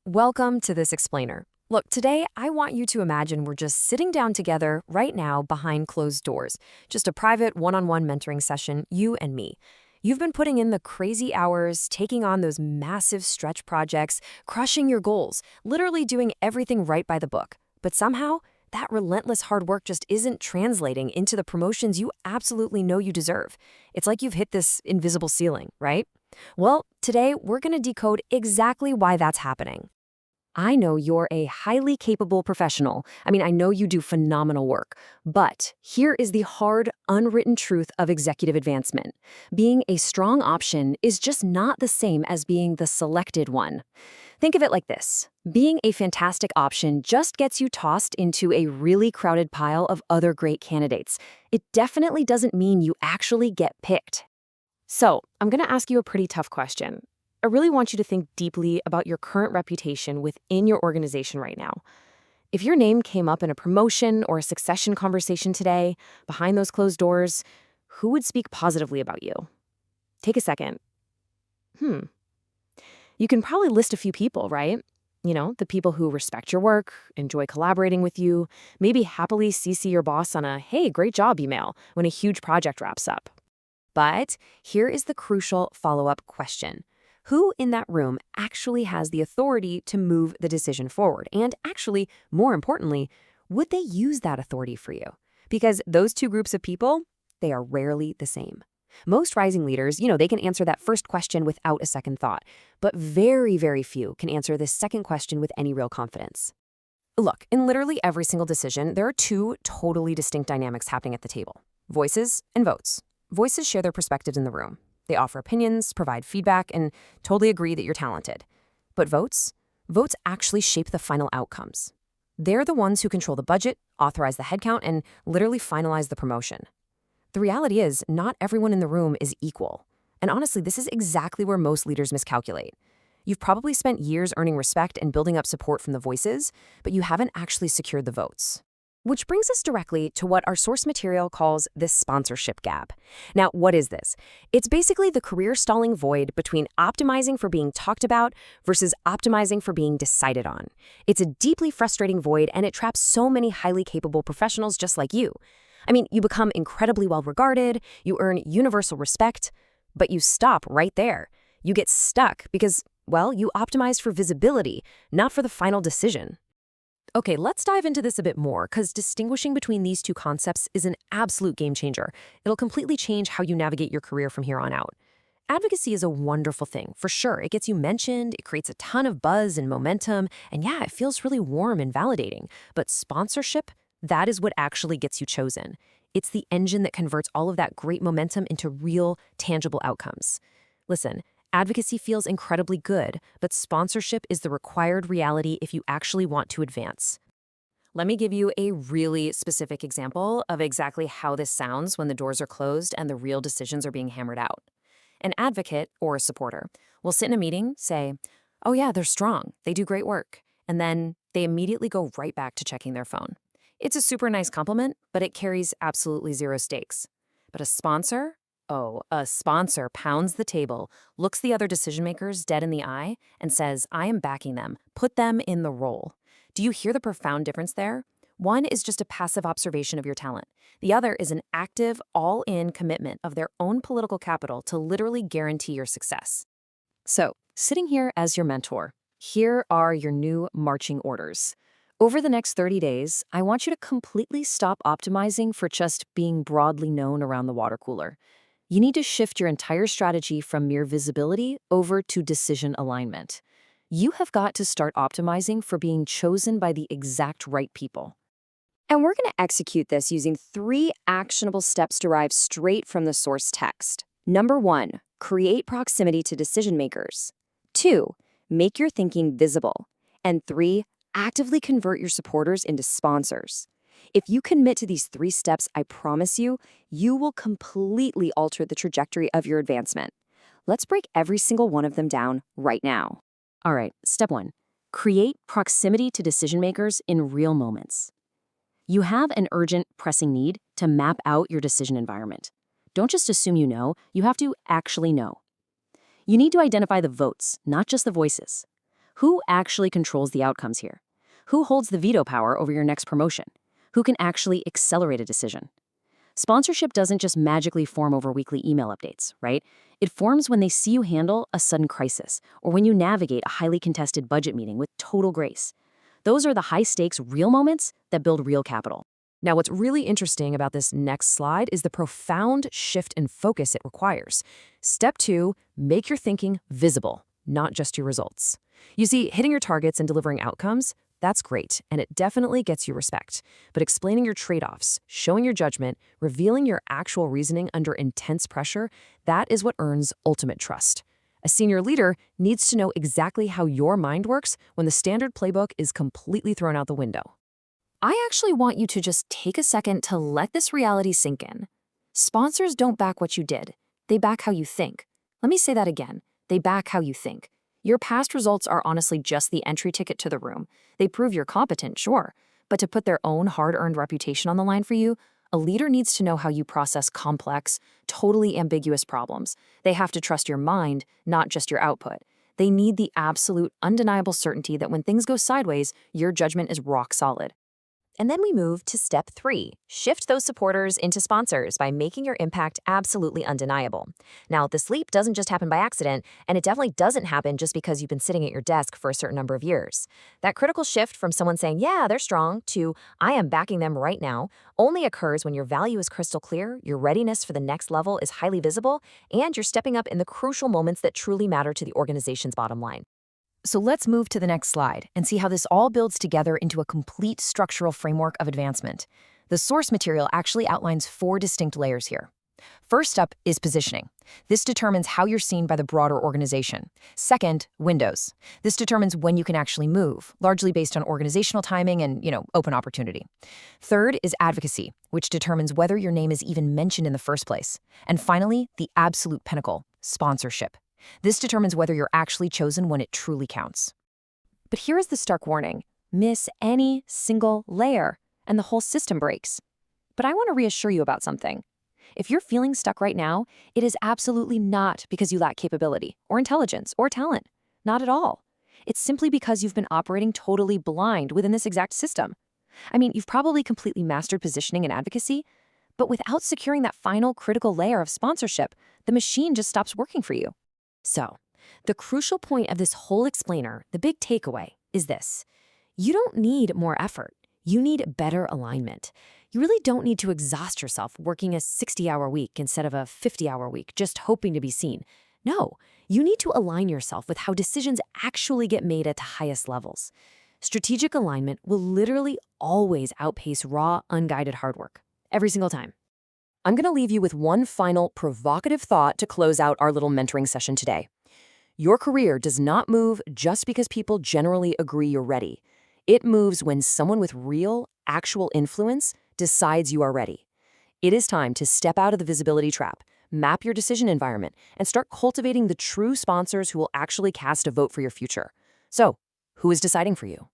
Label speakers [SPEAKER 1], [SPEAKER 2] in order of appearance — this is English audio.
[SPEAKER 1] Welcome to this explainer. Look, today I want you to imagine we're just sitting down together right now behind closed doors. Just a private one-on-one mentoring session, you and me. You've been putting in the crazy hours, taking on those massive stretch projects, crushing your goals, literally doing everything right by the book. But somehow, that relentless hard work just isn't translating into the promotions you absolutely know you deserve. It's like you've hit this invisible ceiling, right? Well, today we're going to decode exactly why that's happening. I know you're a highly capable professional. I know you do phenomenal work. But here is the hard, unwritten truth of executive advancement. Being a strong option is just not the same as being the selected one. Think of it like this. Being a fantastic option just gets you tossed into a really crowded pile of other great candidates. It definitely doesn't mean you actually get picked. So, I'm going to ask you a pretty tough question. I really want you to think deeply about your current reputation within your organization right now. If your name came up in a promotion or a succession conversation today, behind those closed doors, who would speak positively about you? Take a second. You can probably list a few people, right? The people who respect your work, enjoy collaborating with you, maybe happily CC your boss on a "hey, great job" email when a huge project wraps up. But here is the crucial follow-up question. Who in that room actually has the authority to move the decision forward? And actually, more importantly, would they use that authority for you? Because those two groups of people, they are rarely the same. Most rising leaders, they can answer that first question without a second thought, but very, very few can answer this second question with any real confidence. Look, in literally every single decision, there are two totally distinct dynamics happening at the table: voices and votes. Voices share their perspectives in the room. They offer opinions, provide feedback, and totally agree that you're talented. But votes actually shape the final outcomes. They're the ones who control the budget, authorize the headcount, and literally finalize the promotion. The reality is, not everyone in the room is equal. And honestly, this is exactly where most leaders miscalculate. You've probably spent years earning respect and building up support from the voices, but you haven't actually secured the votes. Which brings us directly to what our source material calls this sponsorship gap. Now, what is this? It's basically the career-stalling void between optimizing for being talked about versus optimizing for being decided on. It's a deeply frustrating void, and it traps so many highly capable professionals just like you. You become incredibly well-regarded, you earn universal respect, but you stop right there. You get stuck because, you optimized for visibility, not for the final decision. Okay, let's dive into this a bit more, because distinguishing between these two concepts is an absolute game changer. It'll completely change how you navigate your career from here on out. Advocacy is a wonderful thing, for sure. It gets you mentioned, it creates a ton of buzz and momentum, and yeah, it feels really warm and validating. But sponsorship, that is what actually gets you chosen. It's the engine that converts all of that great momentum into real, tangible outcomes. Listen, advocacy feels incredibly good, but sponsorship is the required reality if you actually want to advance. Let me give you a really specific example of exactly how this sounds when the doors are closed and the real decisions are being hammered out. An advocate, or a supporter, will sit in a meeting, say, "Oh yeah, they're strong, they do great work," and then they immediately go right back to checking their phone. It's a super nice compliment, but it carries absolutely zero stakes. But a sponsor? Oh, a sponsor pounds the table, looks the other decision makers dead in the eye, and says, "I am backing them. Put them in the role." Do you hear the profound difference there? One is just a passive observation of your talent. The other is an active, all-in commitment of their own political capital to literally guarantee your success. So, sitting here as your mentor, here are your new marching orders. Over the next 30 days, I want you to completely stop optimizing for just being broadly known around the water cooler. You need to shift your entire strategy from mere visibility over to decision alignment. You have got to start optimizing for being chosen by the exact right people. And we're going to execute this using 3 actionable steps derived straight from the source text. Number 1, create proximity to decision makers. 2, make your thinking visible. And 3, actively convert your supporters into sponsors. If you commit to these 3 steps, I promise you, you will completely alter the trajectory of your advancement. Let's break every single one of them down right now. All right, step 1, create proximity to decision makers in real moments. You have an urgent, pressing need to map out your decision environment. Don't just assume you have to actually know. You need to identify the votes, not just the voices.
[SPEAKER 2] Who actually controls the outcomes here? Who holds the veto power over your next promotion? Who can actually accelerate a decision? Sponsorship doesn't just magically form over weekly email updates, right? It forms when they see you handle a sudden crisis or when you navigate a highly contested budget meeting with total grace. Those are the high-stakes, real moments that build real capital.
[SPEAKER 1] Now, what's really interesting about this next slide is the profound shift in focus it requires. Step 2, make your thinking visible, not just your results. You see, hitting your targets and delivering outcomes, that's great, and it definitely gets you respect. But explaining your trade-offs, showing your judgment, revealing your actual reasoning under intense pressure, that is what earns ultimate trust. A senior leader needs to know exactly how your mind works when the standard playbook is completely thrown out the window. I actually want you to just take a second to let this reality sink in. Sponsors don't back what you did. They back how you think. Let me say that again. They back how you think. Your past results are honestly just the entry ticket to the room. They prove you're competent, sure, but to put their own hard-earned reputation on the line for you, a leader needs to know how you process complex, totally ambiguous problems. They have to trust your mind, not just your output. They need the absolute, undeniable certainty that when things go sideways, your judgment is rock solid. And then we move to step 3, shift those supporters into sponsors by making your impact absolutely undeniable. Now, this leap doesn't just happen by accident, and it definitely doesn't happen just because you've been sitting at your desk for a certain number of years. That critical shift from someone saying, yeah, they're strong, to I am backing them right now, only occurs when your value is crystal clear, your readiness for the next level is highly visible, and you're stepping up in the crucial moments that truly matter to the organization's bottom line. So let's move to the next slide and see how this all builds together into a complete structural framework of advancement. The source material actually outlines 4 distinct layers here. First up is positioning. This determines how you're seen by the broader organization. Second, windows. This determines when you can actually move, largely based on organizational timing and, open opportunity. Third is advocacy, which determines whether your name is even mentioned in the first place. And finally, the absolute pinnacle, sponsorship. This determines whether you're actually chosen when it truly counts. But here is the stark warning. Miss any single layer, and the whole system breaks. But I want to reassure you about something. If you're feeling stuck right now, it is absolutely not because you lack capability, or intelligence, or talent. Not at all. It's simply because you've been operating totally blind within this exact system. I mean, you've probably completely mastered positioning and advocacy, but without securing that final critical layer of sponsorship, the machine just stops working for you. So, the crucial point of this whole explainer, the big takeaway, is this. You don't need more effort. You need better alignment. You really don't need to exhaust yourself working a 60-hour week instead of a 50-hour week, just hoping to be seen. No, you need to align yourself with how decisions actually get made at the highest levels. Strategic alignment will literally always outpace raw, unguided hard work, every single time. I'm going to leave you with one final provocative thought to close out our little mentoring session today. Your career does not move just because people generally agree you're ready. It moves when someone with real, actual influence decides you are ready. It is time to step out of the visibility trap, map your decision environment, and start cultivating the true sponsors who will actually cast a vote for your future. So, who is deciding for you?